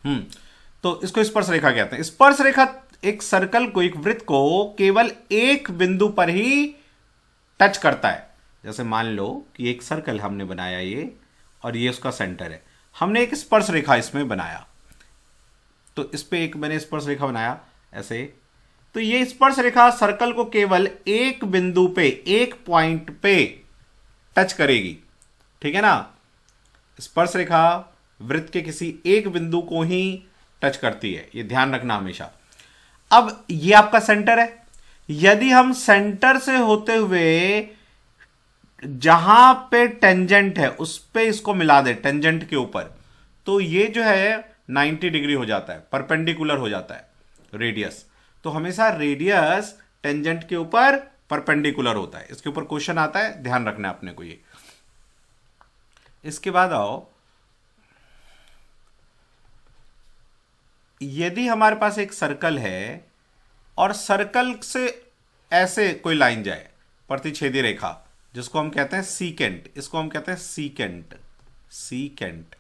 हम्म तो इसको स्पर्श रेखा कहते हैं। स्पर्श रेखा एक सर्कल को, एक वृत्त को केवल एक बिंदु पर ही टच करता है। जैसे मान लो कि एक सर्कल हमने बनाया ये, और ये उसका सेंटर है, हमने एक स्पर्श रेखा इसमें बनाया, तो इस पे एक मैंने स्पर्श रेखा बनाया ऐसे, तो ये स्पर्श रेखा सर्कल को केवल एक बिंदु पे, एक पॉइंट पे टच करेगी। ठीक है ना, स्पर्श रेखा वृत्त के किसी एक बिंदु को ही टच करती है, ये ध्यान रखना हमेशा। अब ये आपका सेंटर है, यदि हम सेंटर से होते हुए जहां पे टेंजेंट है उस पे इसको मिला दे, टेंजेंट के ऊपर, तो ये जो है 90 डिग्री हो जाता है, परपेंडिकुलर हो जाता है रेडियस। तो हमेशा रेडियस टेंजेंट के ऊपर परपेंडिकुलर होता है। इसके ऊपर क्वेश्चन आता है, ध्यान रखना है अपने को ये। इसके बाद आओ, यदि हमारे पास एक सर्कल है और सर्कल से ऐसे कोई लाइन जाए, प्रतिच्छेदी रेखा, जिसको हम कहते हैं सीकेंट, इसको हम कहते हैं सीकेंट, सीकेंट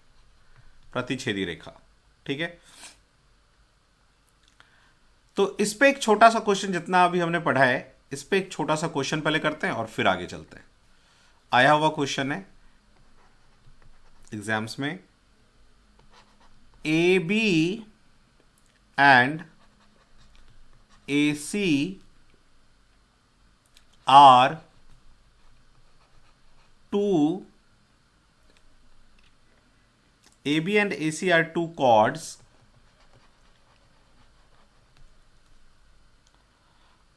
प्रतिच्छेदी रेखा। ठीक है, तो इस पे एक छोटा सा क्वेश्चन, जितना अभी हमने पढ़ा है इस पे एक छोटा सा क्वेश्चन पहले करते हैं और फिर आगे चलते हैं। आया हुआ क्वेश्चन है एग्जाम्स में, A B and A C are two AB and AC are two chords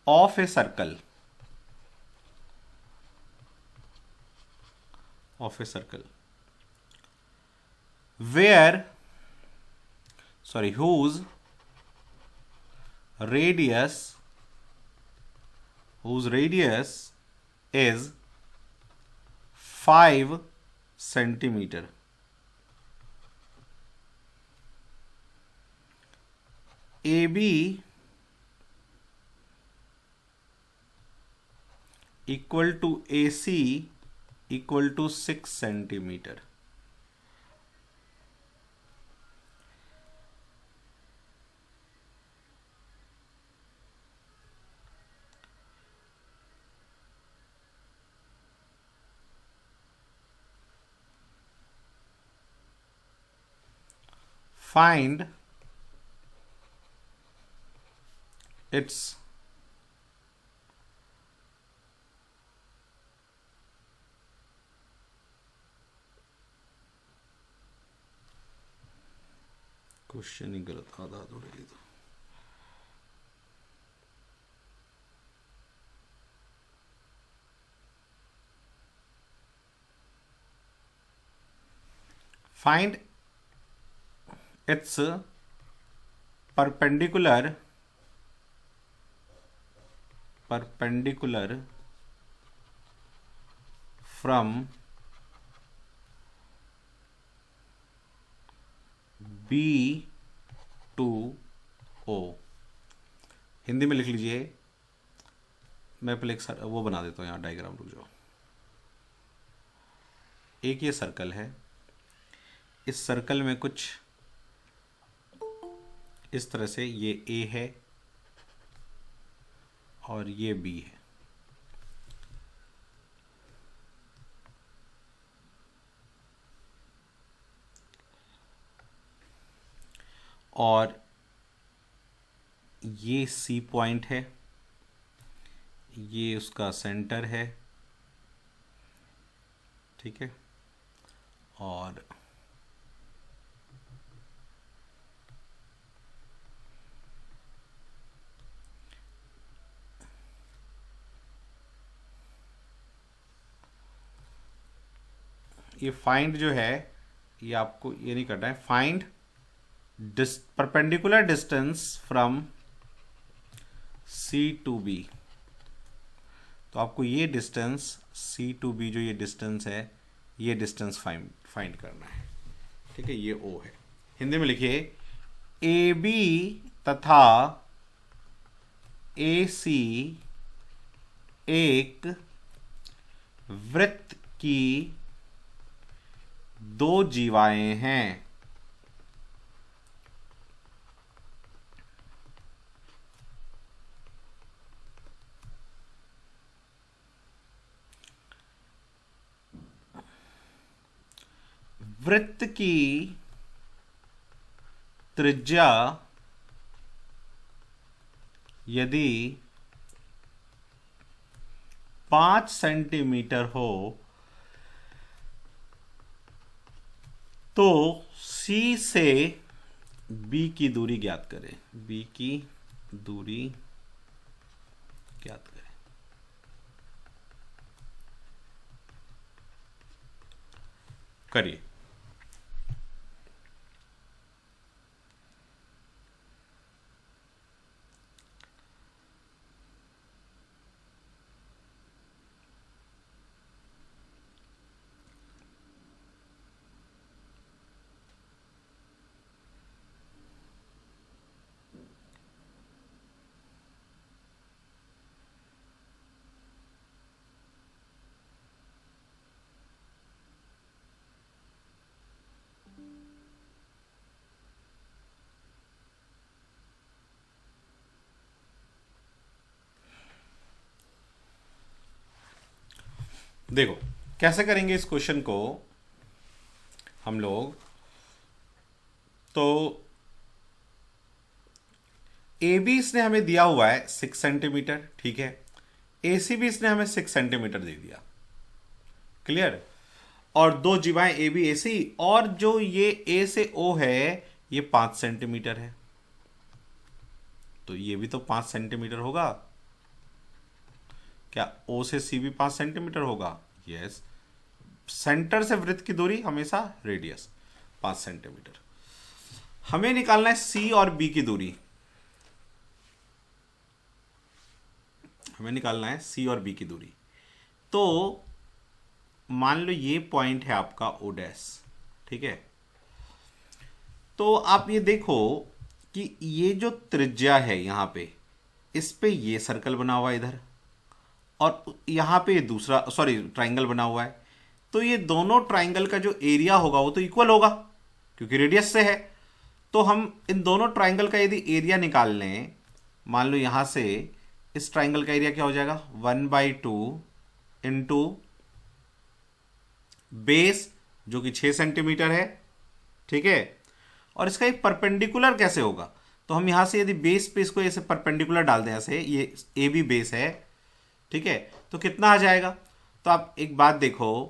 of a circle, where, sorry, whose radius is 5 centimeter. AB equal to AC equal to 6 centimeter. Find its question ही गलत आधा अधूरे। Find its perpendicular from B to O। Hindi में लिख लीजिए, मैं पहले एक वो बना देता हूँ यहाँ डायग्राम, रुक जाओ। एक ये सर्कल है, इस सर्कल में कुछ इस तरह से ये A है और ये B है, और ये C पॉइंट है, ये उसका सेंटर है। ठीक है, और ये फाइंड जो है, ये आपको ये नहीं करना है, find perpendicular distance from C to B। तो आपको ये डिस्टेंस C to B, जो ये डिस्टेंस है, ये डिस्टेंस फाइंड करना है। ठीक है, ये O है। हिंदी में लिखिए, AB तथा AC एक वृत्त की दो जीवाएं हैं। वृत्त की त्रिज्या यदि 5 सेंटीमीटर हो तो C से B की दूरी ज्ञात करें। B की दूरी ज्ञात करें। करिए। देखो कैसे करेंगे इस क्वेश्चन को हम लोग। तो ए बी इसने हमें दिया हुआ है 6 सेंटीमीटर, ठीक है। ए सी भी इसने हमें 6 सेंटीमीटर दे दिया, क्लियर। और दो जीवाएं ए बी ए सी, और जो ये ए से ओ है ये 5 सेंटीमीटर है, तो ये भी तो 5 सेंटीमीटर होगा। क्या ओ से सी भी 5 सेंटीमीटर होगा? यस। सेंटर से वृत्त की दूरी हमेशा रेडियस 5 सेंटीमीटर। हमें निकालना है सी और बी की दूरी। हमें निकालना है सी और बी की दूरी। तो मान लो ये पॉइंट है आपका ओ डैश, ठीक है। तो आप ये देखो कि ये जो त्रिज्या है यहां पे, इस पे ये सर्कल बना हुआ है इधर, और यहां पे दूसरा ट्राइंगल बना हुआ है। तो ये दोनों ट्राइंगल का जो एरिया होगा वो तो इक्वल होगा क्योंकि रेडियस से है। तो हम इन दोनों ट्राइंगल का यदि एरिया निकाल लें, मान लो यहां से इस ट्राइंगल का एरिया क्या हो जाएगा 1/2 इंटू बेस जो कि 6 सेंटीमीटर है, ठीक है। और इसका एक परपेंडिकुलर कैसे होगा? तो हम यहां से यदि बेस पे इसको ऐसे परपेंडिकुलर डाल दें, ऐसे ये ए बी बेस है, ठीक है, तो कितना आ जाएगा? तो आप एक बात देखो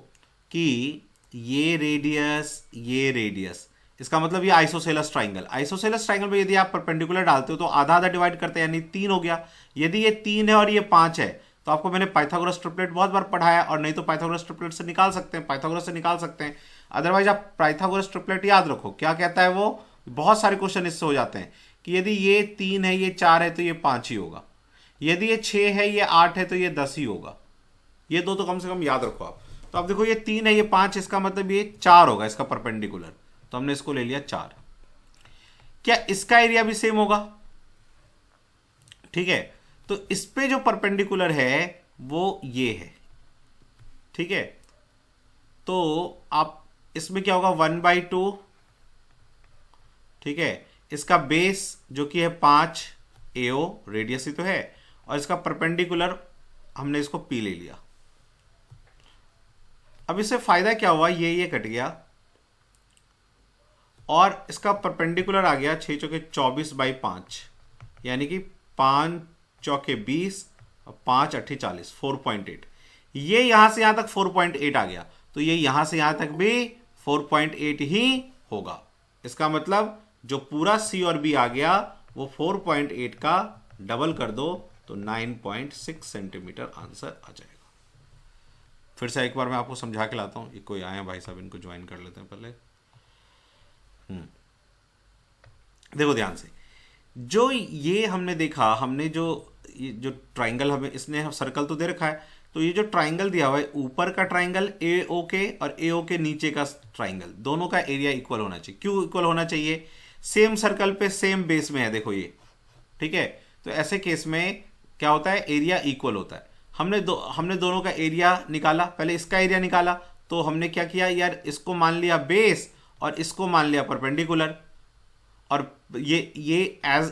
कि ये रेडियस, इसका मतलब ये आइसोसेलस ट्राइंगल। आइसोसेलस ट्राइंगल में यदि आप परपेंडिकुलर डालते हो तो आधा आधा डिवाइड करते हैं, यानी 3 हो गया। यदि ये 3 है और ये 5 है, तो आपको मैंने पाइथागोरस ट्रिपलेट बहुत बार पढ़ाया, और नहीं तो पाइथागोरस ट्रिपलेट से निकाल सकते हैं, पाइथागोरस से निकाल सकते हैं। अदरवाइज आप पाइथागोरस ट्रिपलेट याद रखो, क्या कहता है वो, बहुत सारे क्वेश्चन इससे हो जाते हैं कि यदि ये 3 है, ये 4 है, तो ये 5 ही होगा। यदि ये 6 है, ये 8 है, तो ये 10 ही होगा। ये दो तो कम से कम याद रखो आप। तो आप देखो ये 3 है, ये 5, इसका मतलब ये 4 होगा इसका परपेंडिकुलर, तो हमने इसको ले लिया 4। क्या इसका एरिया भी सेम होगा? ठीक है, तो इस पे जो परपेंडिकुलर है वो ये है, ठीक है। तो आप इसमें क्या होगा 1/2, ठीक है। इसका बेस जो कि है 5 AO, रेडियस ही तो है, और इसका परपेंडिकुलर हमने इसको P ले लिया। अब इससे फायदा क्या हुआ, ये कट गया और इसका परपेंडिकुलर आ गया 6 चौके 24/5, यानी कि 5 चौके 20 और 5 अट्ठे 40, 4.8। ये यहां से यहां तक 4.8 आ गया, तो ये यहां से यहां तक भी 4.8 ही होगा। इसका मतलब जो पूरा C और B आ गया वो 4.8 का डबल कर दो तो 9.6 सेंटीमीटर आंसर आ जाएगा। फिर से एक बार मैं आपको समझा के लाता हूं। ये कोई आए भाई साहब, इनको ज्वाइन कर लेते हैं पहले। देखो ध्यान से, जो ये हमने देखा, हमने जो ट्राइंगल हमें इसने सर्कल तो दे रखा है, तो ये जो ट्राइंगल दिया हुआ है, ऊपर का ट्राइंगल AO के और AO के नीचे का ट्राइंगल, दोनों का एरिया इक्वल होना चाहिए। क्यों इक्वल होना चाहिए? सेम सर्कल पे सेम बेस में है, देखो ये, ठीक है। तो ऐसे केस में क्या होता है, एरिया इक्वल होता है। हमने दोनों का एरिया निकाला, पहले इसका एरिया निकाला, तो हमने क्या किया यार, इसको मान लिया बेस और इसको मान लिया परपेंडिकुलर। और ये एज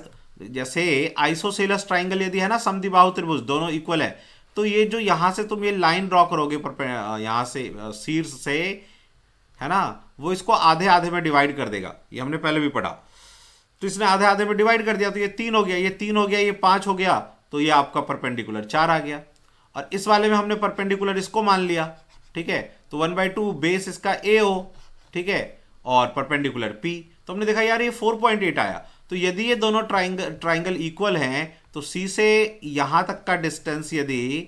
जैसे आइसोसेलस ट्राइंगल यदि है ना, समद्विबाहु त्रिभुज, दोनों इक्वल है, तो ये जो यहां से तुम ये लाइन ड्रॉ करोगे यहां से शीर्ष से, है ना, वो इसको आधे आधे में डिवाइड कर देगा, ये हमने पहले भी पढ़ा। तो इसने आधे आधे में डिवाइड कर दिया, तो ये 3 हो गया, ये 3 हो गया, ये 5 हो गया, तो ये आपका परपेंडिकुलर 4 आ गया। और इस वाले में हमने परपेंडिकुलर इसको मान लिया, ठीक है, तो 1/2 बेस इसका ए हो, ठीक है, और परपेंडिकुलर पी। तो हमने देखा यार ये 4.8 आया। तो यदि ये दोनों ट्राइंगल इक्वल हैं तो सी से यहां तक का डिस्टेंस यदि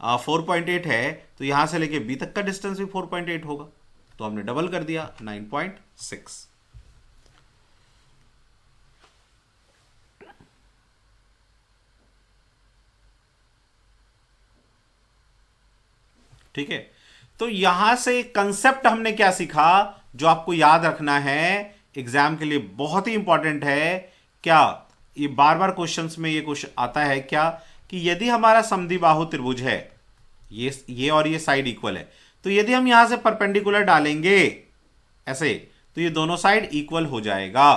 4.8 है तो यहां से लेके बी तक का डिस्टेंस भी 4.8 होगा। तो हमने डबल कर दिया 9.6। ठीक है, तो यहां से कंसेप्ट हमने क्या सीखा जो आपको याद रखना है, एग्जाम के लिए बहुत ही इंपॉर्टेंट है। क्या ये बार बार क्वेश्चंस में ये क्वेश्चन आता है क्या, कि यदि हमारा समद्विबाहु त्रिभुज है, ये और ये साइड इक्वल है, तो यदि हम यहां से परपेंडिकुलर डालेंगे ऐसे, तो ये दोनों साइड इक्वल हो जाएगा,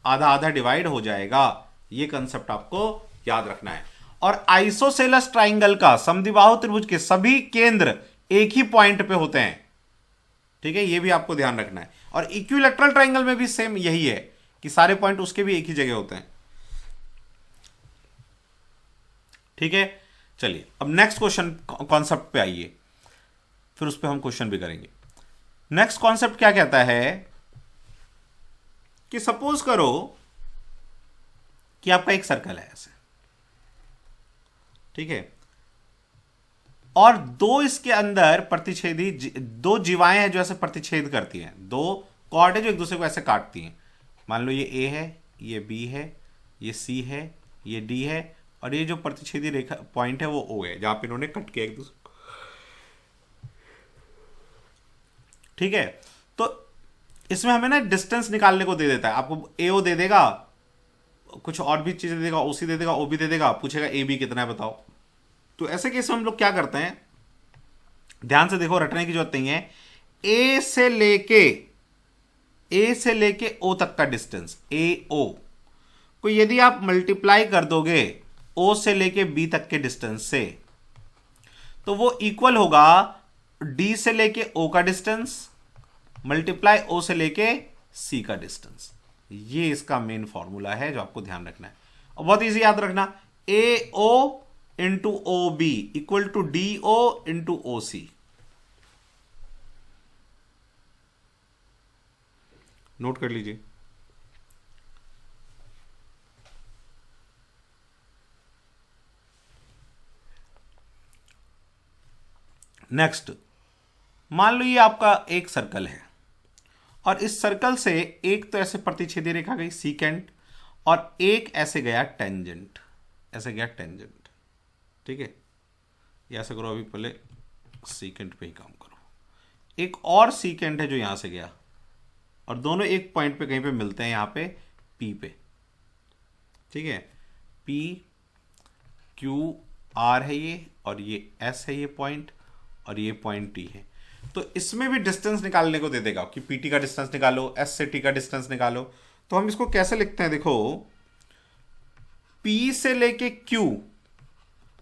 आधा आधा डिवाइड हो जाएगा। ये कंसेप्ट आपको याद रखना है। और आइसोसेलस ट्राइंगल का, समद्विबाहु त्रिभुज के सभी केंद्र एक ही पॉइंट पे होते हैं, ठीक है, ये भी आपको ध्यान रखना है। और इक्विलैटरल ट्राइंगल में भी सेम यही है कि सारे पॉइंट उसके भी एक ही जगह होते हैं, ठीक है। चलिए अब नेक्स्ट क्वेश्चन कॉन्सेप्ट पे आइए, फिर उस पर हम क्वेश्चन भी करेंगे। नेक्स्ट कॉन्सेप्ट क्या कहता है कि सपोज करो कि आपका एक सर्कल है ऐसे, ठीक है, और दो इसके अंदर प्रतिच्छेदी दो जीवाएं हैं जो ऐसे प्रतिच्छेद करती हैं, दो कॉर्ड है जो एक दूसरे को ऐसे काटती हैं। मान लो ये ए है, ये बी है, ये सी है, ये डी है, और ये जो प्रतिच्छेदी रेखा पॉइंट है वो ओ है, जहां पे इन्होंने कट किया एक दूसरे, ठीक है। तो इसमें हमें ना डिस्टेंस निकालने को दे देता है, आपको एओ दे देगा, कुछ और भी चीजें दे देगा, ओसी दे देगा, ओबी दे देगा, पूछेगा ए बी कितना है बताओ। तो ऐसे केस में हम लोग क्या करते हैं, ध्यान से देखो, रटने की जरूरत नहीं है। ए से लेके ओ तक का डिस्टेंस, ए ओ को यदि आप मल्टीप्लाई कर दोगे ओ से लेके बी तक के डिस्टेंस से, तो वो इक्वल होगा डी से लेके ओ का डिस्टेंस मल्टीप्लाई ओ से लेके सी का डिस्टेंस। ये इसका मेन फॉर्मूला है जो आपको ध्यान रखना है, और बहुत इजी याद रखना, A O into O B equal to D O into O C. Note कर लीजिए। नेक्स्ट, मान लो ये आपका एक सर्कल है, और इस सर्कल से एक तो ऐसे प्रतिच्छेदी रेखा गई सीकेंट, और एक ऐसे गया टेंजेंट, ऐसे गया टेंजेंट, ठीक है। ये ऐसे करो, अभी पहले सीकेंट पे ही काम करो। एक और सीकेंट है जो यहां से गया, और दोनों एक पॉइंट पे कहीं पे मिलते हैं, यहां पे पी पे, ठीक है। पी क्यू आर है ये, और ये एस है ये पॉइंट, और ये पॉइंट टी है। तो इसमें भी डिस्टेंस निकालने को दे देगा कि पी टी का डिस्टेंस निकालो, एस से टी का डिस्टेंस निकालो। तो हम इसको कैसे लिखते हैं, देखो, पी से लेके क्यू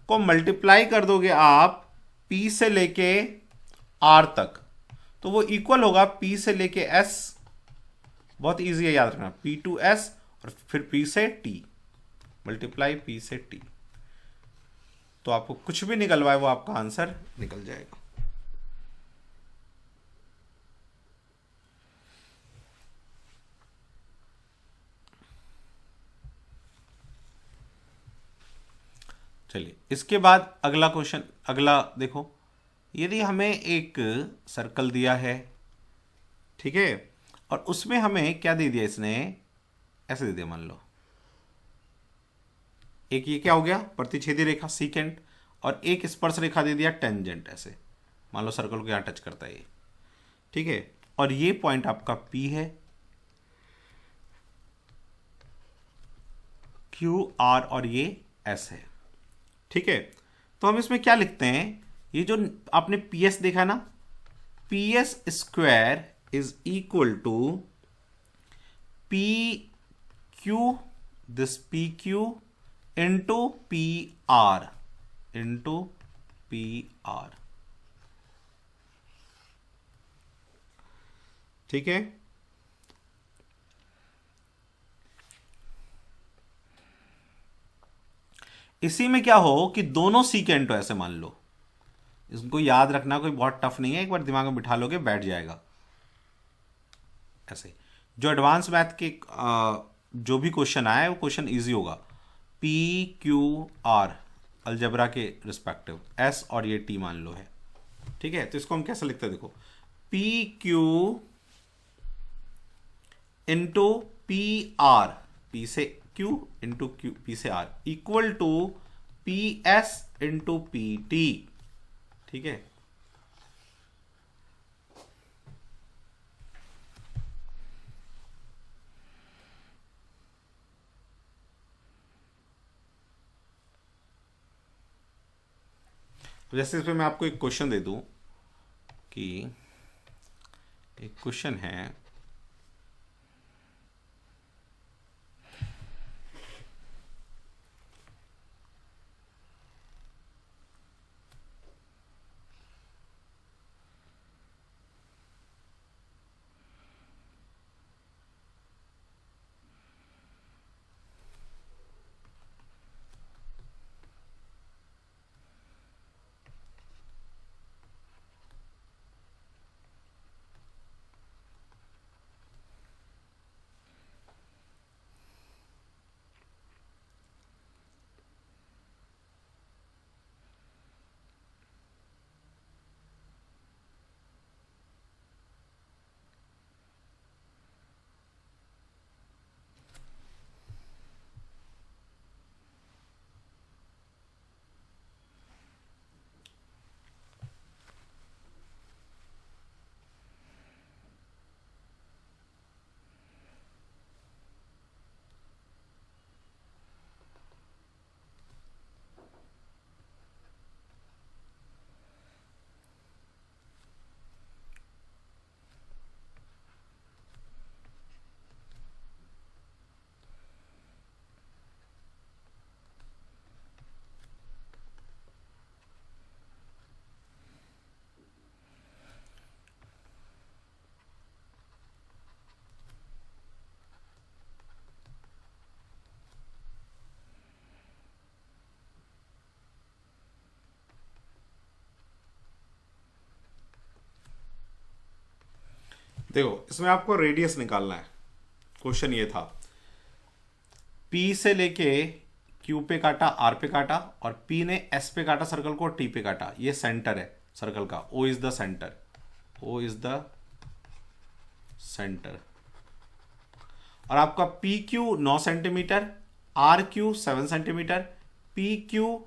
को मल्टीप्लाई कर दोगे आप पी से लेके आर तक, तो वो इक्वल होगा पी से लेके एस, बहुत इजी है याद रखना, पी टू एस, और फिर पी से टी मल्टीप्लाई पी से टी। तो आपको कुछ भी निकलवाए वो आपका आंसर निकल जाएगा। चलिए इसके बाद अगला क्वेश्चन, अगला देखो, यदि हमें एक सर्कल दिया है, ठीक है, और उसमें हमें क्या दे दिया, इसने ऐसे दे दिया, मान लो एक ये क्या हो गया प्रतिच्छेदी रेखा सीकेंट, और एक स्पर्श रेखा दे दिया टेंजेंट, ऐसे मान लो सर्कल को यहां टच करता है ये, ठीक है, और ये पॉइंट आपका P है, Q R और ये S है, ठीक है। तो हम इसमें क्या लिखते हैं, ये जो आपने PS देखा ना, PS square is equal to P Q, this PQ into PR into PR, ठीक है। इसी में क्या हो कि दोनों सीकेंट हो, ऐसे मान लो, इसको याद रखना कोई बहुत टफ नहीं है, एक बार दिमाग में बिठा लोगे बैठ जाएगा। ऐसे जो एडवांस मैथ के जो भी क्वेश्चन आए वो क्वेश्चन इजी होगा। पी क्यू आर अलजेब्रा के रिस्पेक्टिव, एस और ये टी मान लो है, ठीक है। तो इसको हम कैसे लिखते हैं, देखो, P Q into P R, P से क्यू इंटू क्यू, पी से R equal to P S into P T, ठीक है। तो जैसे इसमें मैं आपको एक क्वेश्चन दे दूं कि एक क्वेश्चन है, देखो इसमें आपको रेडियस निकालना है। क्वेश्चन ये था, P से लेके Q पे काटा, R पे काटा, और P ने S पे काटा सर्कल को, T पे काटा। ये सेंटर है सर्कल का, O is the centre, O is the centre. और आपका PQ 9 centimetre, RQ 7 centimetre, PQ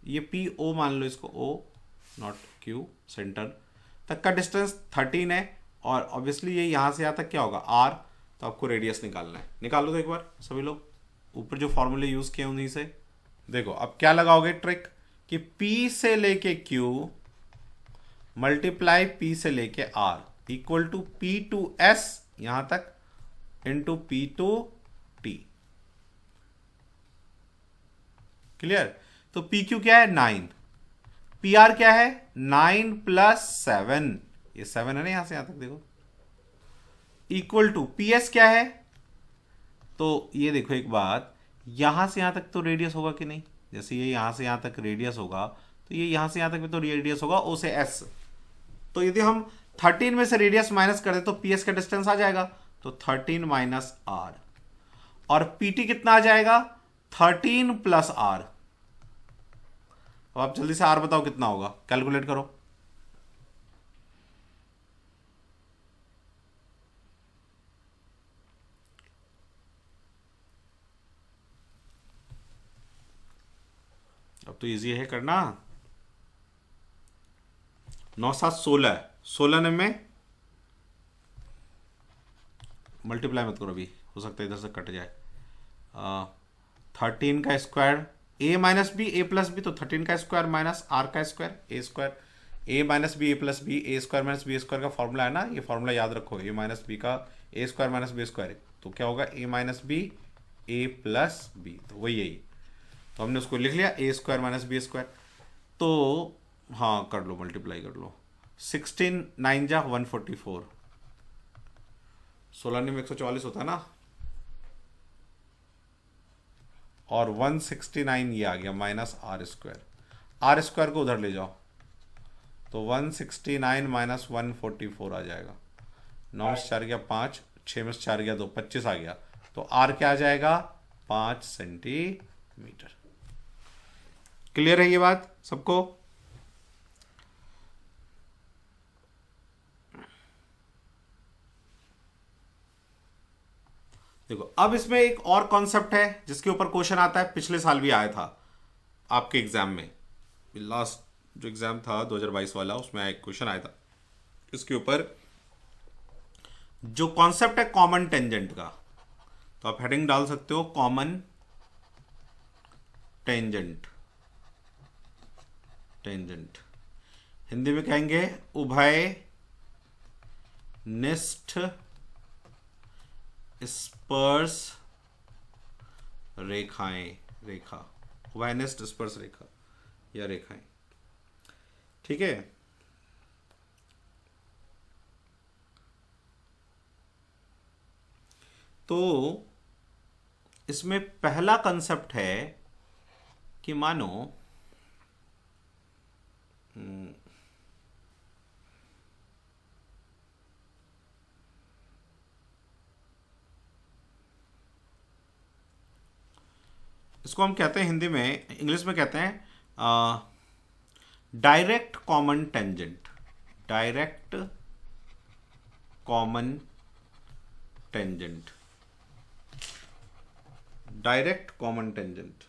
ये PO मान लो इसको, O नॉट Q, सेंटर तक का डिस्टेंस 13 है। और ऑब्वियसली ये यहां से यहां तक क्या होगा, R। तो आपको रेडियस निकालना है, निकालो तो एक बार सभी लोग, ऊपर जो फॉर्मूले यूज किए उन्हीं से। देखो अब क्या लगाओगे ट्रिक, कि P से लेके Q मल्टीप्लाई P से लेके R equal to P to S यहां तक into P to T। Clear. तो PQ क्या है 9, PR क्या है 9 प्लस 7, ये 7 है ना यहां से यहां तक, देखो, इक्वल टू PS क्या है, तो ये देखो एक बात, यहां से यहां तक तो रेडियस होगा कि नहीं, जैसे ये यहां से यहां तक रेडियस होगा, तो ये यहां से यहां तक भी तो रेडियस होगा, O से S। तो यदि हम 13 में से रेडियस माइनस कर दे तो PS का डिस्टेंस आ जाएगा, तो 13 माइनस R। और PT कितना आ जाएगा 13 प्लस R। अब आप जल्दी से R बताओ कितना होगा, कैलकुलेट करो। अब तो इजी है करना, 9 7 16, 16 में मल्टीप्लाई मत करो अभी, हो सकता है इधर से कट जाए। 13 का square a minus B, A plus B, तो 13 का स्क्वायर माइनस R का square, A square, A minus B A plus B, A square minus B square का फॉर्मूला है ना, ये फॉर्मूला याद रखो, ए माइनस बी का ए स्क्वायर माइनस बी स्क्वायर, तो क्या होगा ए minus B A plus B, तो वही यही, तो हमने उसको लिख लिया ए स्क्वायर माइनस बी स्क्वायर। तो हाँ कर लो, मल्टीप्लाई कर लो, 16 9 जा 144, 16 में 144 होता है ना, और 169 ये आ गया minus R square. R square को उधर ले जाओ तो 169 माइनस 144 आ जाएगा। 9 में से 4 गया 5, 6 में से 4 गया 2, 25 आ गया। तो आर क्या आ जाएगा? 5 सेंटीमीटर। क्लियर है ये बात सबको? देखो अब इसमें एक और कॉन्सेप्ट है जिसके ऊपर क्वेश्चन आता है, पिछले साल भी आया था आपके एग्जाम में। लास्ट जो एग्जाम था 2022 वाला, उसमें एक क्वेश्चन आया था इसके ऊपर, जो कॉन्सेप्ट है कॉमन टेंजेंट का। तो आप हेडिंग डाल सकते हो कॉमन टेंजेंट। टेंजेंट हिंदी में कहेंगे उभय निष्ठ स्पर्श रेखाएं। रेखा, उभयनिष्ठ स्पर्श रेखा या रेखाएं। ठीक है, तो इसमें पहला कंसेप्ट है कि मानो इसको हम कहते हैं हिंदी में, इंग्लिश में कहते हैं direct common tangent. Direct common tangent. Direct common tangent.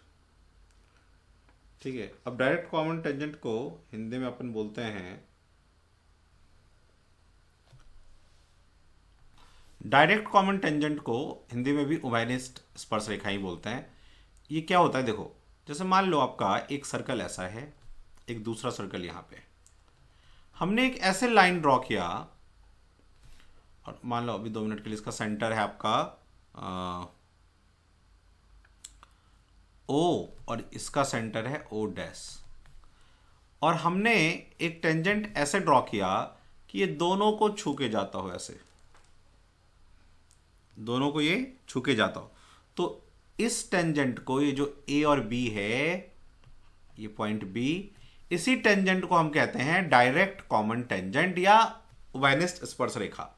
ठीक है, अब डायरेक्ट कॉमन टेंजेंट को हिंदी में अपन बोलते हैं, डायरेक्ट कॉमन टेंजेंट को हिंदी में भी उभयनिष्ठ स्पर्श रेखा ही बोलते हैं। ये क्या होता है देखो, जैसे मान लो आपका एक सर्कल ऐसा है, एक दूसरा सर्कल यहां पे, हमने एक ऐसे लाइन ड्रॉ किया, और मान लो अभी 2 मिनट के लिए इसका सेंटर है आपका ओ, और इसका सेंटर है ओ डैश, और हमने एक टेंजेंट ऐसे ड्रॉ किया कि ये दोनों को छू के जाता हो, ऐसे दोनों को ये छू के जाता हो। तो इस टेंजेंट को, ये जो ए और बी है, ये पॉइंट बी, इसी टेंजेंट को हम कहते हैं डायरेक्ट कॉमन टेंजेंट या उभयनिष्ठ स्पर्श रेखा।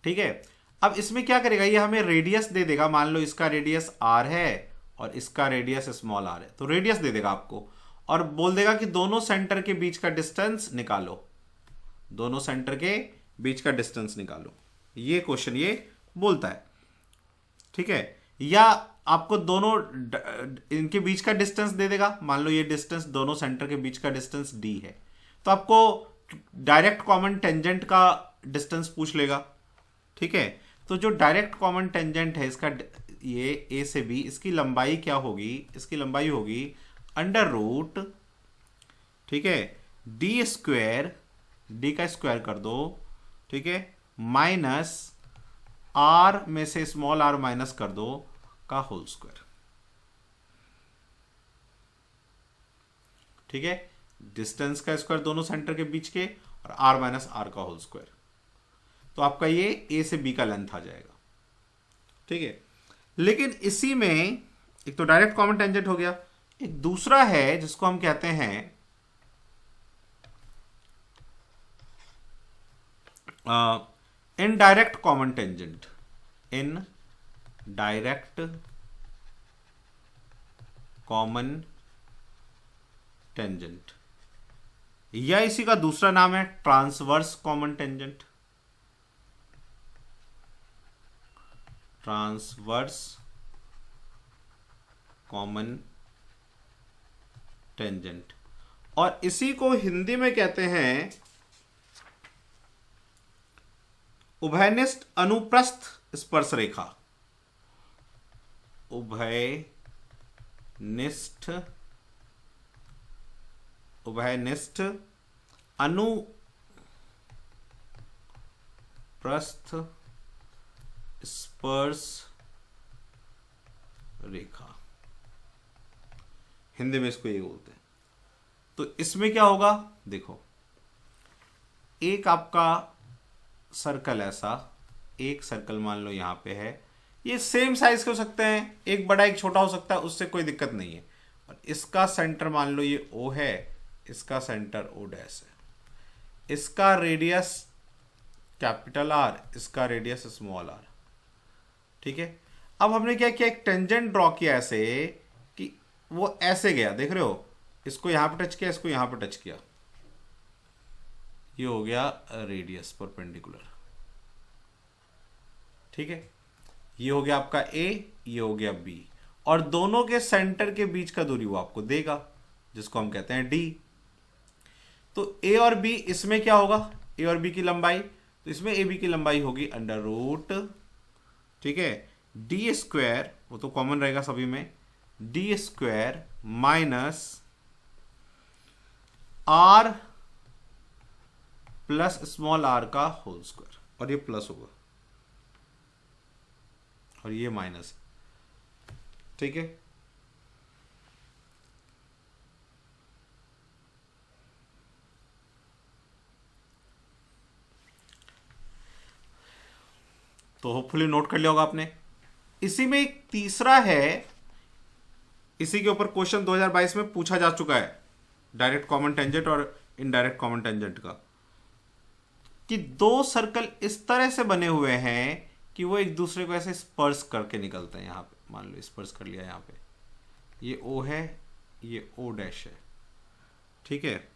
ठीक है, अब इसमें क्या करेगा, ये हमें रेडियस दे देगा। मान लो इसका रेडियस आर है और इसका रेडियस स्मॉल आर है, तो रेडियस दे देगा आपको और बोल देगा कि दोनों सेंटर के बीच का डिस्टेंस निकालो। दोनों सेंटर के बीच का डिस्टेंस निकालो, ये क्वेश्चन ये बोलता है। ठीक है, या आपको दोनों इनके बीच का डिस्टेंस दे देगा। मान लो ये डिस्टेंस, दोनों सेंटर के बीच का डिस्टेंस डी है, तो आपको डायरेक्ट कॉमन टेंजेंट का डिस्टेंस पूछ लेगा। ठीक है, तो जो डायरेक्ट कॉमन टेंजेंट है इसका, ये ए से बी, इसकी लंबाई क्या होगी? इसकी लंबाई होगी अंडर रूट, ठीक है, डी स्क्वायर, डी का स्क्वायर कर दो, ठीक है, माइनस आर में से स्मॉल आर माइनस कर दो का होल स्क्वायर। ठीक है, डिस्टेंस का स्क्वायर दोनों सेंटर के बीच के, और आर माइनस आर का होल स्क्वायर। तो आपका ये ए से बी का लेंथ आ जाएगा। ठीक है, लेकिन इसी में एक तो डायरेक्ट कॉमन टेंजेंट हो गया, एक दूसरा है जिसको हम कहते हैं indirect common tangent. In direct common tangent, या इसी का दूसरा नाम है transverse common tangent. Transverse common tangent, और इसी को हिंदी में कहते हैं उभयनिष्ठ अनुप्रस्थ स्पर्श रेखा। उभयनिष्ठ अनुप्रस्थ स्पर्श रेखा, हिंदी में इसको ये बोलते हैं। तो इसमें क्या होगा देखो, एक आपका सर्कल ऐसा, एक सर्कल मान लो यहाँ पे है, ये सेम साइज के हो सकते हैं, एक बड़ा एक छोटा हो सकता है, उससे कोई दिक्कत नहीं है। और इसका सेंटर मान लो ये O है, इसका सेंटर O डैश है, इसका रेडियस कैपिटल R, इसका रेडियस स्मॉल r। ठीक है, अब हमने क्या किया, एक टेंजेंट ड्रॉ किया ऐसे कि वो ऐसे गया, देख रहे हो, इसको यहां पे टच किया, इसको यहां पे टच किया, ये हो गया रेडियस परपेंडिकुलर। ठीक है, ये हो गया आपका A, ये हो गया B, और दोनों के सेंटर के बीच का दूरी वो आपको देगा, जिसको हम कहते हैं D। तो A और B, इसमें क्या होगा, A और B की लंबाई, तो इसमें AB की लंबाई होगी अंडर रूट, ठीक है, D स्क्वायर, वो तो कॉमन रहेगा सभी में, D square minus R plus small r का होल स्क्वायर, और ये प्लस होगा और ये माइनस। ठीक है, तो होपफुली नोट कर लिया होगा आपने। इसी में एक तीसरा है, इसी के ऊपर क्वेश्चन 2022 में पूछा जा चुका है, डायरेक्ट कॉमन टेंजेंट और इनडायरेक्ट कॉमन टेंजेंट का, कि दो सर्कल इस तरह से बने हुए हैं कि वो एक दूसरे को ऐसे स्पर्श करके निकलते हैं। यहाँ पे मान लो स्पर्श कर लिया, यहाँ पे ये O है, ये O डैश है। ठीक है,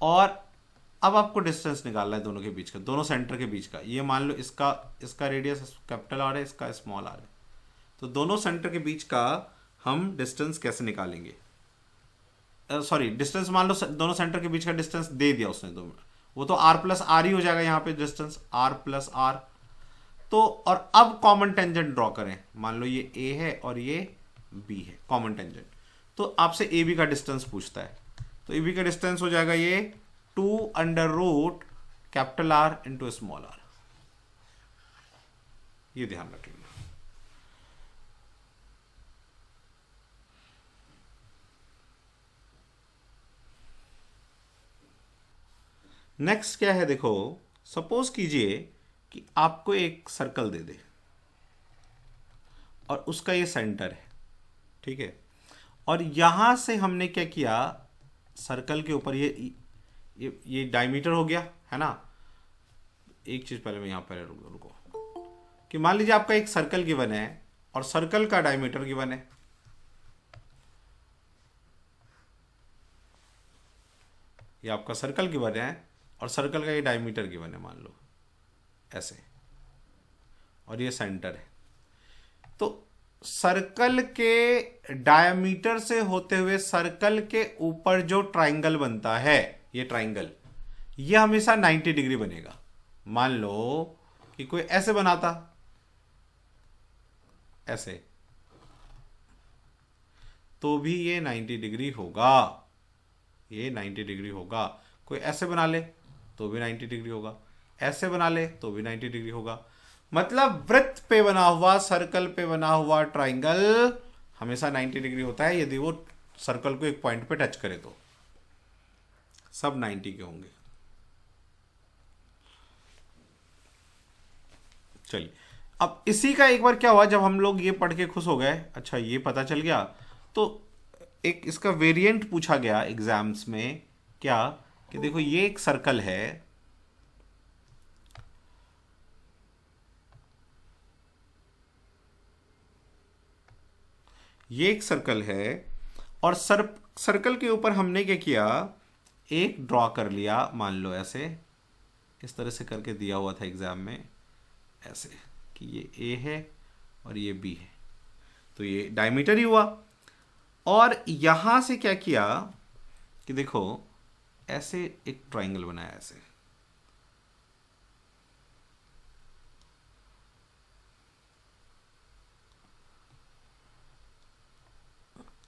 और अब आपको डिस्टेंस निकालना है दोनों के बीच का, दोनों सेंटर के बीच का। ये मान लो इसका रेडियस कैपिटल R है, इसका स्मॉल r है, तो दोनों सेंटर के बीच का हम डिस्टेंस कैसे निकालेंगे, सॉरी डिस्टेंस मान लो दोनों सेंटर के बीच का डिस्टेंस दे दिया उसने 2 मिनट, वो तो r प्लस आर ही हो जाएगा यहाँ पे, डिस्टेंस r प्लस r। तो और अब कॉमन टेंजेंट ड्रॉ करें, मान लो ये A है और ये B है, कॉमन टेंजेंट। तो आपसे AB का डिस्टेंस पूछता है, तो AB का डिस्टेंस हो जाएगा ये 2 अंडर रूट कैपिटल R इंटू स्मॉल r, ये ध्यान रख लेना। नेक्स्ट क्या है, देखो सपोज कीजिए कि आपको एक सर्कल दे दे और उसका ये सेंटर है। ठीक है, और यहां से हमने क्या किया, सर्कल के ऊपर ये डायमीटर हो गया है ना। एक चीज पहले मैं यहां पर रुको, कि मान लीजिए आपका एक सर्कल गिवन है और सर्कल का डायमीटर गिवन है। ये आपका सर्कल गिवन है और सर्कल का ये डायमीटर गिवन है, मान लो ऐसे, और ये सेंटर है। तो सर्कल के डायमीटर से होते हुए सर्कल के ऊपर जो ट्राइंगल बनता है, ये ट्राइंगल, ये हमेशा 90 डिग्री बनेगा। मान लो कि कोई ऐसे बनाता, ऐसे, तो भी ये 90 डिग्री होगा, ये 90 डिग्री होगा। कोई ऐसे बना ले तो भी 90 डिग्री होगा, ऐसे बना ले तो भी 90 डिग्री होगा। मतलब वृत्त पे बना हुआ, सर्कल पे बना हुआ ट्राइंगल हमेशा 90 डिग्री होता है, यदि वो सर्कल को एक पॉइंट पे टच करे तो सब 90 के होंगे। चलिए, अब इसी का एक बार क्या हुआ, जब हम लोग ये पढ़ के खुश हो गए, अच्छा ये पता चल गया, तो एक इसका वेरिएंट पूछा गया एग्जाम्स में, क्या कि देखो ये एक सर्कल है, ये एक सर्कल है, और सर्कल के ऊपर हमने क्या किया, एक ड्रॉ कर लिया, मान लो ऐसे, इस तरह से करके दिया हुआ था एग्जाम में, ऐसे कि ये A है और ये B है, तो ये डायमीटर ही हुआ। और यहां से क्या किया कि देखो ऐसे एक ट्राइंगल बनाया, ऐसे,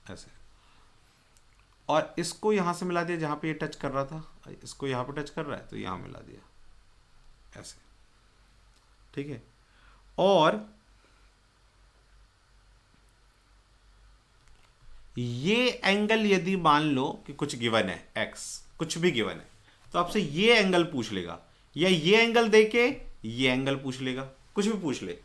ऐसे, और इसको यहां से मिला दिया जहां पे ये टच कर रहा था, इसको यहां पे टच कर रहा है तो यहां मिला दिया ऐसे। ठीक है, और ये एंगल यदि मान लो कि कुछ गिवन है x, कुछ भी गिवन है, तो आपसे ये एंगल पूछ लेगा, या ये एंगल देके ये एंगल पूछ लेगा, कुछ भी पूछ ले।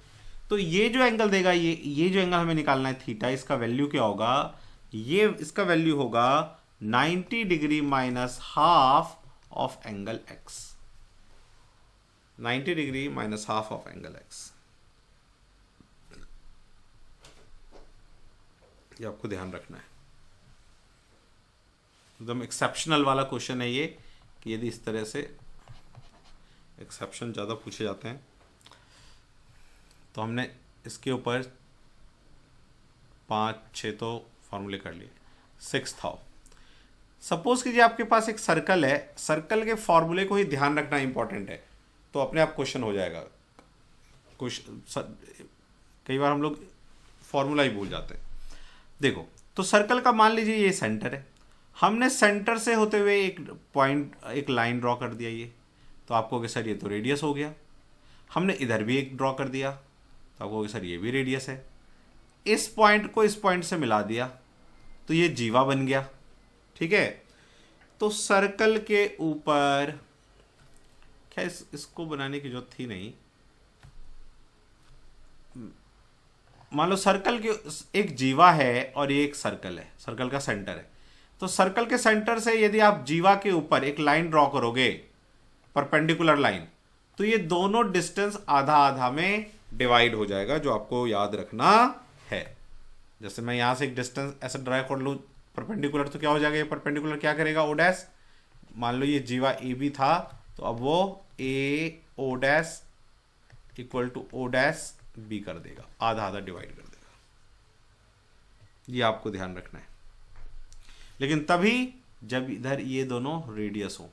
तो ये जो एंगल देगा, ये जो एंगल हमें निकालना है थीटा, इसका वैल्यू क्या होगा, ये इसका वैल्यू होगा 90 degree minus half of angle x. 90 degree minus half of angle x, ये आपको ध्यान रखना है। एकदम एक्सेप्शनल वाला क्वेश्चन है ये, कि यदि इस तरह से एक्सेप्शन ज़्यादा पूछे जाते हैं तो हमने इसके ऊपर 5-6 तो फॉर्मूले कर लिए, 6 था। सपोज कीजिए आपके पास एक सर्कल है, सर्कल के फॉर्मूले को ही ध्यान रखना इंपॉर्टेंट है, तो अपने आप क्वेश्चन हो जाएगा। कुछ कई बार हम लोग फॉर्मूला ही भूल जाते हैं। देखो, तो सर्कल का मान लीजिए ये सेंटर है, हमने सेंटर से होते हुए एक पॉइंट, एक लाइन ड्रॉ कर दिया ये, तो आपको कि सर ये तो रेडियस हो गया। हमने इधर भी एक ड्रॉ कर दिया, तो आपको कि सर ये भी रेडियस है। इस पॉइंट को इस पॉइंट से मिला दिया तो ये जीवा बन गया, ठीक है। तो सर्कल के ऊपर, क्या इसको बनाने की जरूरत थी नहीं, मान लो सर्कल के एक जीवा है और ये एक सर्कल है, सर्कल का सेंटर है। तो सर्कल के सेंटर से यदि आप जीवा के ऊपर एक लाइन ड्रॉ करोगे, परपेंडिकुलर लाइन, तो ये दोनों डिस्टेंस आधा आधा में डिवाइड हो जाएगा, जो आपको याद रखना है। जैसे मैं यहां से एक डिस्टेंस ऐसे ड्रा कर लूँ परपेंडिकुलर, तो क्या हो जाएगा, ये परपेंडिकुलर क्या करेगा, ओ डैश। मान लो ये जीवा ए बी था, तो अब वो A O dash equal to O dash B कर देगा, आधा आधा डिवाइड कर देगा। ये आपको ध्यान रखना है, लेकिन तभी जब इधर ये दोनों रेडियस हो।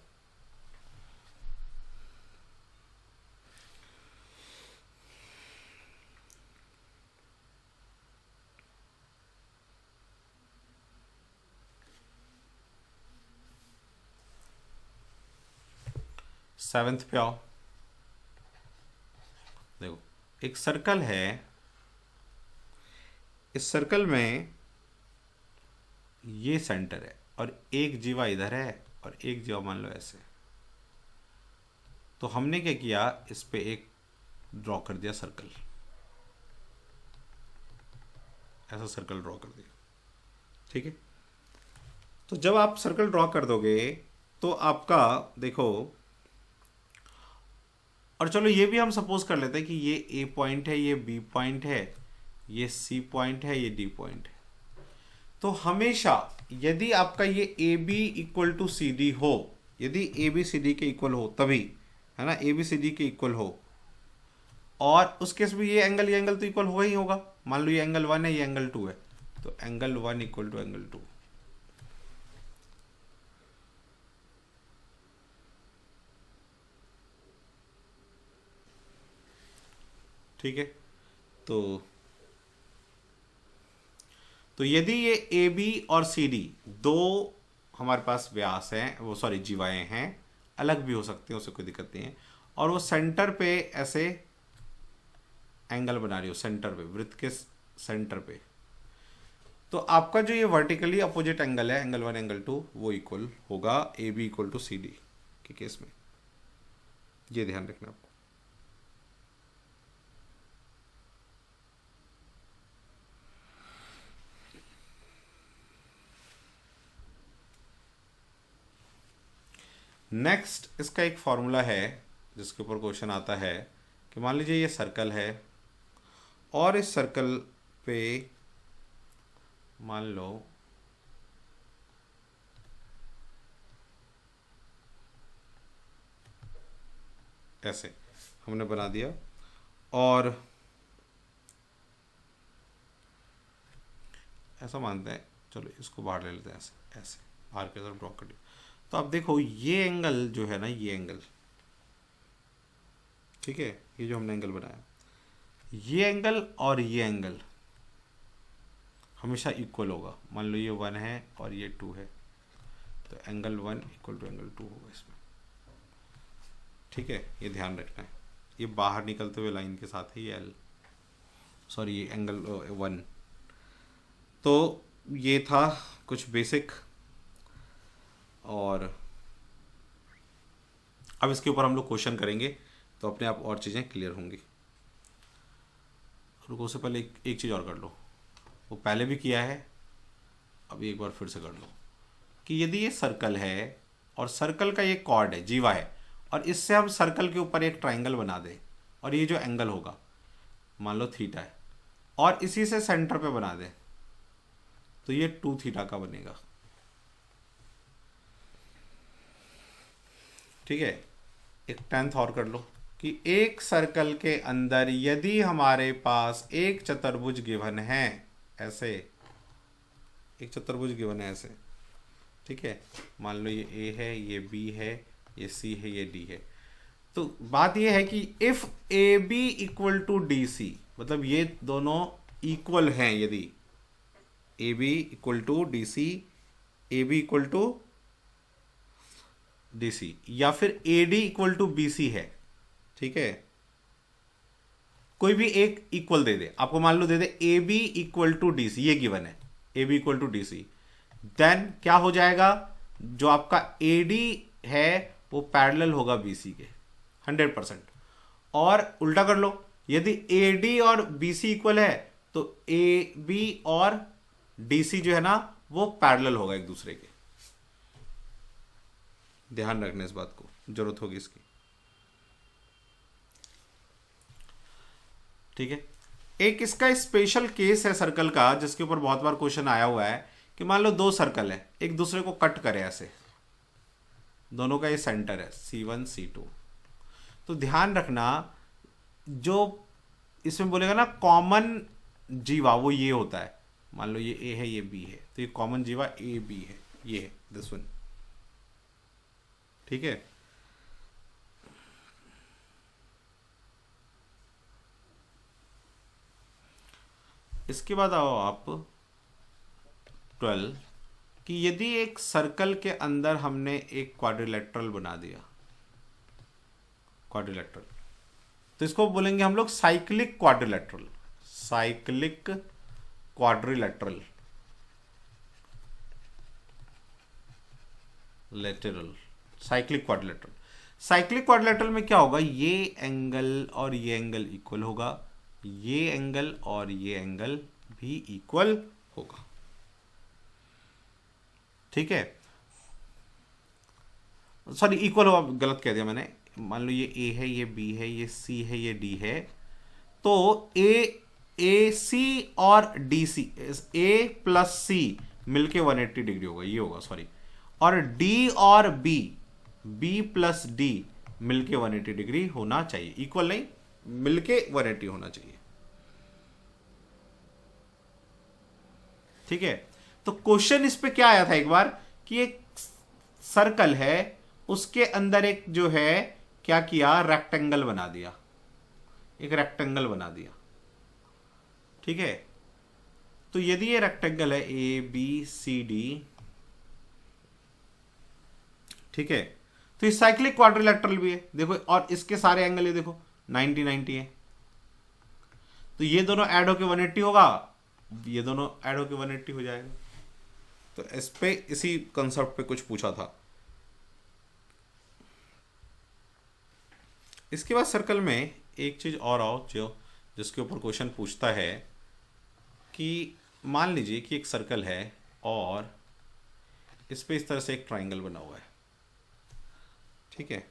सेवेंथ पे आओ। देखो, एक सर्कल है, इस सर्कल में ये सेंटर है और एक जीवा इधर है और एक जीवा मान लो ऐसे। तो हमने क्या किया, इस पे एक ड्रॉ कर दिया सर्कल, ऐसा सर्कल ड्रॉ कर दिया, ठीक है। तो जब आप सर्कल ड्रॉ कर दोगे तो आपका देखो, और चलो ये भी हम सपोज कर लेते हैं कि ये ए पॉइंट है, ये बी पॉइंट है, ये सी पॉइंट है, ये डी पॉइंट है। तो हमेशा यदि आपका ये A B equal to C D हो, यदि ए बी सी डी के इक्वल हो तभी, है ना, ए बी सी डी के इक्वल हो, और उस केस में ये एंगल तो इक्वल होगा ही होगा। मान लो ये एंगल 1 है, ये एंगल 2 है, तो एंगल 1 इक्वल टू एंगल 2। ठीक है। तो यदि ये ए बी और सी डी दो हमारे पास व्यास हैं, वो सॉरी जीवाएं हैं, अलग भी हो सकते हैं, उससे कोई दिक्कत नहीं है, और वो सेंटर पे ऐसे एंगल बना रही हो, सेंटर पे, वृत्त के सेंटर पे, तो आपका जो ये वर्टिकली अपोजिट एंगल है, एंगल 1 एंगल 2, वो इक्वल होगा A B equal to C D के केस में। ये ध्यान रखना आपको। नेक्स्ट इसका एक फॉर्मूला है जिसके ऊपर क्वेश्चन आता है कि मान लीजिए ये सर्कल है और इस सर्कल पे मान लो ऐसे हमने बना दिया, और ऐसा मानते हैं, चलो इसको बाहर ले लेते हैं, ऐसे ऐसे बाहर की तरफ ड्रॉ कर दिया। तो आप देखो ये एंगल जो है ना, ये एंगल, ठीक है, ये जो हमने एंगल बनाया, ये एंगल और ये एंगल हमेशा इक्वल होगा। मान लो ये 1 है और ये 2 है, तो एंगल 1 इक्वल टू एंगल 2 होगा इसमें, ठीक है। ये ध्यान रखना है, ये बाहर निकलते हुए लाइन के साथ है ये एल, सॉरी ये एंगल 1। तो ये था कुछ बेसिक, और अब इसके ऊपर हम लोग क्वेश्चन करेंगे। तो अपने आप और चीज़ें क्लियर होंगी। रुको, उससे पहले एक चीज़ और कर लो, वो पहले भी किया है, अभी एक बार फिर से कर लो कि यदि ये सर्कल है और सर्कल का ये कॉर्ड है, जीवा है, और इससे हम सर्कल के ऊपर एक ट्राइंगल बना दें और ये जो एंगल होगा मान लो थीटा है और इसी से सेंटर पे बना दें तो ये 2 थीटा का बनेगा। ठीक है, एक 10th और कर लो कि एक सर्कल के अंदर यदि हमारे पास एक चतुर्भुज गिवन है, ऐसे एक चतुर्भुज गिवन है ऐसे, ठीक है, मान लो ये ए है, ये बी है, ये सी है, ये डी है। तो बात ये है कि if A B equal to D C, मतलब ये दोनों इक्वल हैं, यदि A B equal to D C, A B equal to D C, या फिर A D equal to B C है, ठीक है, कोई भी एक इक्वल दे दे, आपको मान लो दे दे A B equal to D C, ये गिवन है A B equal to D C, then क्या हो जाएगा, जो आपका ए डी है वो पैरेलल होगा बी सी के 100%। और उल्टा कर लो, यदि ए डी और बी सी इक्वल है तो ए बी और डी सी जो है ना वो पैरेलल होगा एक दूसरे के। ध्यान रखना, इस बात को जरूरत होगी इसकी। ठीक है, एक इसका स्पेशल केस है सर्कल का जिसके ऊपर बहुत बार क्वेश्चन आया हुआ है कि मान लो 2 सर्कल है, एक दूसरे को कट करे ऐसे, दोनों का ये सेंटर है C1 C2, तो ध्यान रखना जो इसमें बोलेगा ना कॉमन जीवा वो ये होता है, मान लो ये ए है, ये बी है, तो ये कॉमन जीवा ए बी है, ये है दिस वन। ठीक है, इसके बाद आओ आप 12 कि यदि एक सर्कल के अंदर हमने एक क्वाड्रिलेटरल बना दिया, क्वाड्रिलेटरल, तो इसको बोलेंगे हम लोग cyclic quadrilateral, cyclic quadrilateral, lateral, cyclic quadrilateral. Cyclic quadrilateral में क्या होगा, ये एंगल और ये एंगल इक्वल होगा, ये एंगल और ये एंगल भी इक्वल होगा। ठीक है, सॉरी इक्वल होगा, गलत कह दिया मैंने, मान लो ये ए है, ये बी है, ये सी है, ये डी है, तो ए सी और डी सी, ए प्लस सी मिलके 180 डिग्री होगा, ये होगा सॉरी, और डी और बी प्लस डी मिलके 180 डिग्री होना चाहिए, इक्वल नहीं, मिलके 180 होना चाहिए। ठीक है, तो क्वेश्चन इस पे क्या आया था एक बार कि एक सर्कल है, उसके अंदर एक जो है क्या किया, रेक्टेंगल बना दिया, एक रेक्टेंगल बना दिया। ठीक है, तो यदि ये रेक्टेंगल है ए बी सी डी, ठीक है, तो ये साइक्लिक क्वाड्रिलेटरल भी है, देखो, और इसके सारे एंगल ये देखो 90 90 है, तो ये दोनों ऐड होके 180 होगा, ये दोनों ऐड होके 180 हो जाएगा। तो इस पे इसी कंसेप्ट पे कुछ पूछा था। इसके बाद सर्कल में एक चीज और आओ जो जिसके ऊपर क्वेश्चन पूछता है कि मान लीजिए कि एक सर्कल है और इस पे इस तरह से एक ट्राइंगल बना हुआ है, ठीक है,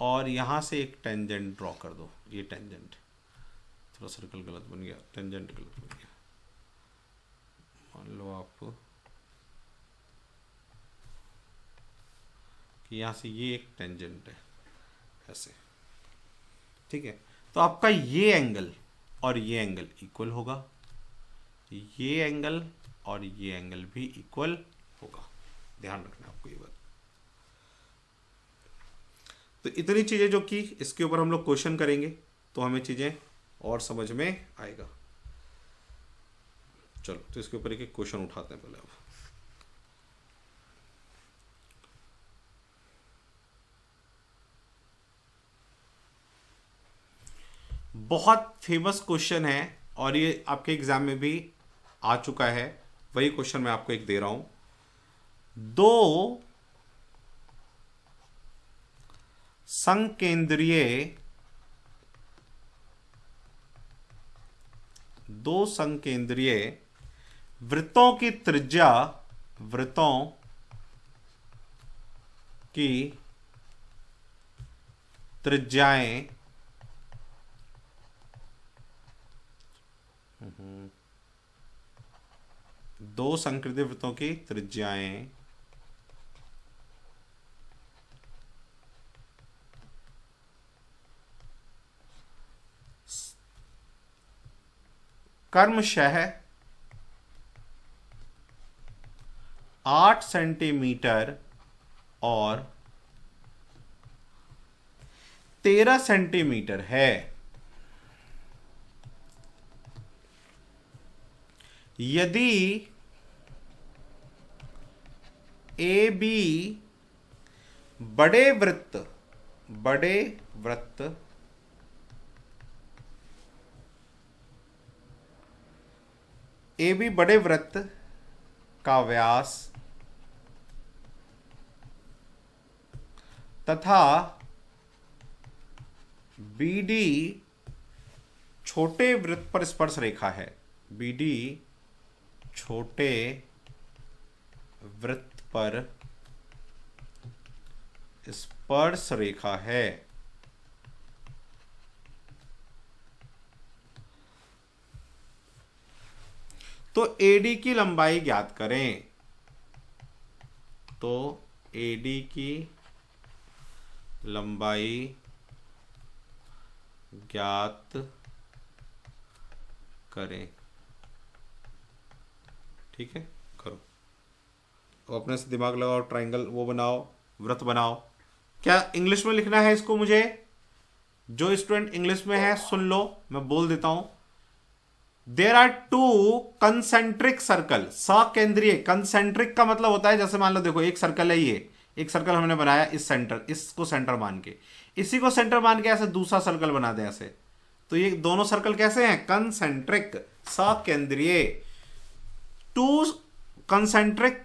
और यहां से एक टेंजेंट ड्रॉ कर दो, ये टेंजेंट, थोड़ा सर्कल गलत बन गया, टेंजेंट गलत बन गया, मान लो आप कि यहां से ये एक टेंजेंट है ऐसे, ठीक है, तो आपका ये एंगल और ये एंगल इक्वल होगा, ये एंगल और ये एंगल भी इक्वल होगा। ध्यान रखना आपको ये बात। तो इतनी चीजें जो कि इसके ऊपर हम लोग क्वेश्चन करेंगे तो हमें चीजें और समझ में आएगा। चलो, तो इसके ऊपर एक क्वेश्चन उठाते हैं पहले। अब बहुत फेमस क्वेश्चन है और ये आपके एग्जाम में भी आ चुका है, वही क्वेश्चन मैं आपको एक दे रहा हूं। संकेंद्रीय, दो संकेंद्रीय वृत्तों की त्रिज्या, वृत्तों की त्रिज्याएं दो संकेंद्रीय वृत्तों की त्रिज्याएं क्रमशः 8 सेंटीमीटर और 13 सेंटीमीटर है। यदि ए बी बड़े वृत्त ए बी बड़े वृत्त का व्यास तथा बी डी छोटे वृत्त पर स्पर्श रेखा है, बी डी छोटे वृत्त पर स्पर्श रेखा है, तो एडी की लंबाई ज्ञात करें। तो एडी की लंबाई ज्ञात करें। ठीक है, करो। अब अपने से दिमाग लगाओ, ट्रायंगल वो बनाओ, वृत्त बनाओ। क्या इंग्लिश में लिखना है इसको? मुझे जो स्टूडेंट इंग्लिश में है सुन लो, मैं बोल देता हूं। There are two concentric circle, सकेंद्रीय। कंसेंट्रिक का मतलब होता है, जैसे मान लो देखो एक सर्कल है, ये एक सर्कल हमने बनाया इस सेंटर, इसको सेंटर मान के, इसी को सेंटर मान के ऐसे दूसरा सर्कल बना दें ऐसे, तो ये दोनों सर्कल कैसे हैं? कंसेंट्रिक, सकेंद्रीय। Two concentric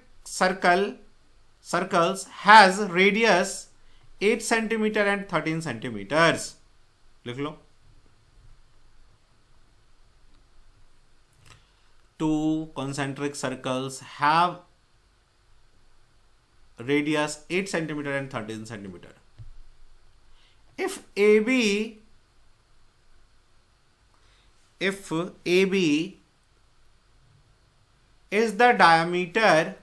circles has radius 8 centimetre and 13 centimetres. लिख लो। Two concentric circles have radius 8 centimeter and 13 centimeter. If AB is the diameter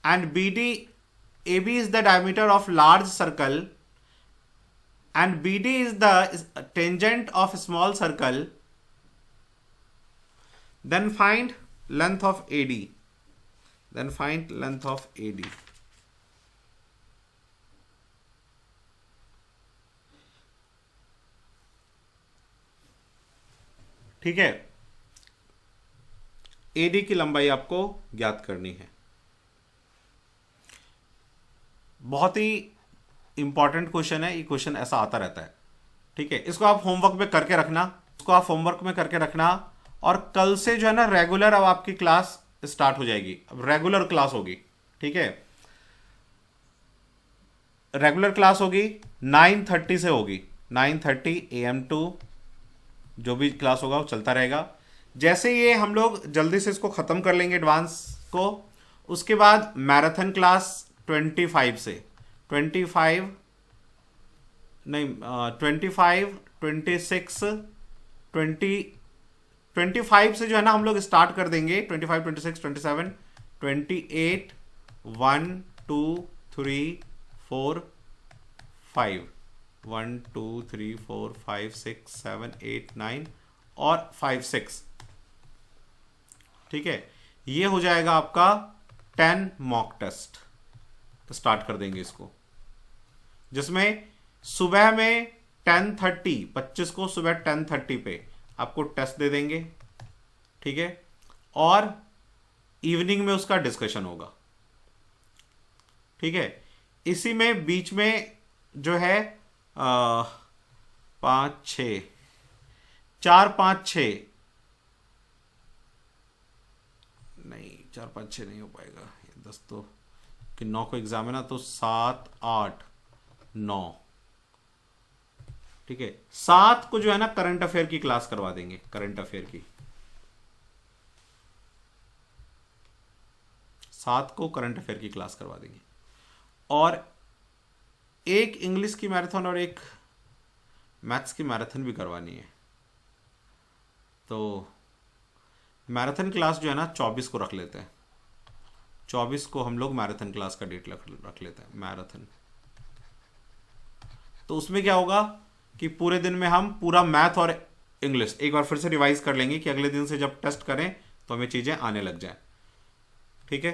and AB is the diameter of large circle and BD is the tangent of small circle, then find length of AD. ठीक है, AD की लंबाई आपको ज्ञात करनी है। बहुत ही important question है ये, क्वेश्चन ऐसा आता रहता है। ठीक है, इसको आप होमवर्क में करके रखना, और कल से जो है ना रेगुलर अब आपकी क्लास स्टार्ट हो जाएगी, अब रेगुलर क्लास होगी। ठीक है, रेगुलर क्लास होगी 9:30 से होगी, 9:30 AM टू जो भी क्लास होगा वो चलता रहेगा। जैसे ये हम लोग जल्दी से इसको ख़त्म कर लेंगे एडवांस को, उसके बाद मैराथन क्लास 25 से 25 नहीं 25 26 25 से जो है ना हम लोग स्टार्ट कर देंगे। 25 26 27 28 1 2 3 4 5 1 2 3 4 5 6 7 8 9 और 5 6। ठीक है, ये हो जाएगा आपका 10 मॉक टेस्ट। तो स्टार्ट कर देंगे इसको, जिसमें सुबह में 10:30 25 को सुबह 10:30 पे आपको टेस्ट दे देंगे। ठीक है, और इवनिंग में उसका डिस्कशन होगा। ठीक है, इसी में बीच में जो है 5 6 4 5 6 नहीं 4 5 6 नहीं हो पाएगा, 10 तो कि 9 को एग्जाम है ना, तो 7 8 9 ठीक है, 7 को जो है ना करंट अफेयर की क्लास करवा देंगे, करंट अफेयर की, 7 को करंट अफेयर की क्लास करवा देंगे, और एक इंग्लिश की मैराथन और एक मैथ्स की मैराथन भी करवानी है। तो मैराथन क्लास जो है ना 24 को रख लेते हैं, 24 को हम लोग मैराथन क्लास का डेट रख लेते हैं मैराथन। तो उसमें क्या होगा कि पूरे दिन में हम पूरा मैथ और इंग्लिश एक बार फिर से रिवाइज कर लेंगे कि अगले दिन से जब टेस्ट करें तो हमें चीज़ें आने लग जाएं। ठीक है,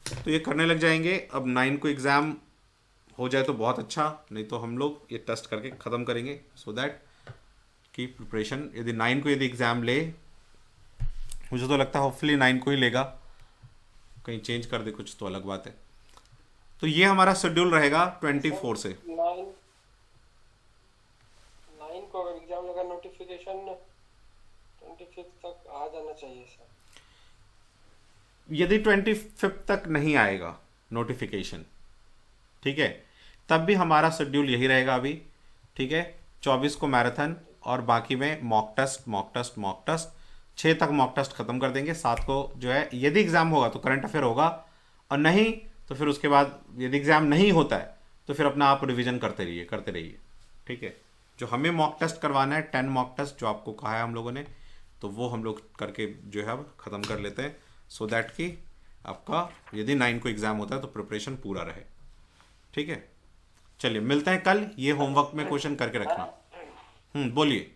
तो ये करने लग जाएंगे। अब 9 को एग्ज़ाम हो जाए तो बहुत अच्छा, नहीं तो हम लोग ये टेस्ट करके ख़त्म करेंगे, सो दैट कि प्रिपरेशन, यदि 9 को यदि एग्ज़ाम ले, मुझे तो लगता है होपफुली 9 को ही लेगा, कहीं चेंज कर दे कुछ तो अलग बात है। तो ये हमारा शेड्यूल रहेगा 24 से। 9 को अगर एग्जाम लगा, नोटिफिकेशन 25 तक आ जाना चाहिए सर। यदि 25 तक नहीं आएगा नोटिफिकेशन, ठीक है, तब भी हमारा शेड्यूल यही रहेगा अभी। ठीक है, 24 को मैराथन और बाकी में mock test mock test mock test, 6 तक मॉक टेस्ट खत्म कर देंगे। 7 को जो है यदि एग्जाम होगा तो करंट अफेयर होगा, और नहीं तो फिर उसके बाद यदि एग्जाम नहीं होता है तो फिर अपना आप रिवीजन करते रहिए। ठीक है, जो हमें मॉक टेस्ट करवाना है 10 मॉक टेस्ट जो आपको कहा है हम लोगों ने, तो वो हम लोग करके जो है अब ख़त्म कर लेते हैं, सो दैट कि आपका यदि 9 को एग्ज़ाम होता है तो प्रिपरेशन पूरा रहे। ठीक है, चलिए मिलते हैं कल। ये होमवर्क में क्वेश्चन करके रखना। बोलिए।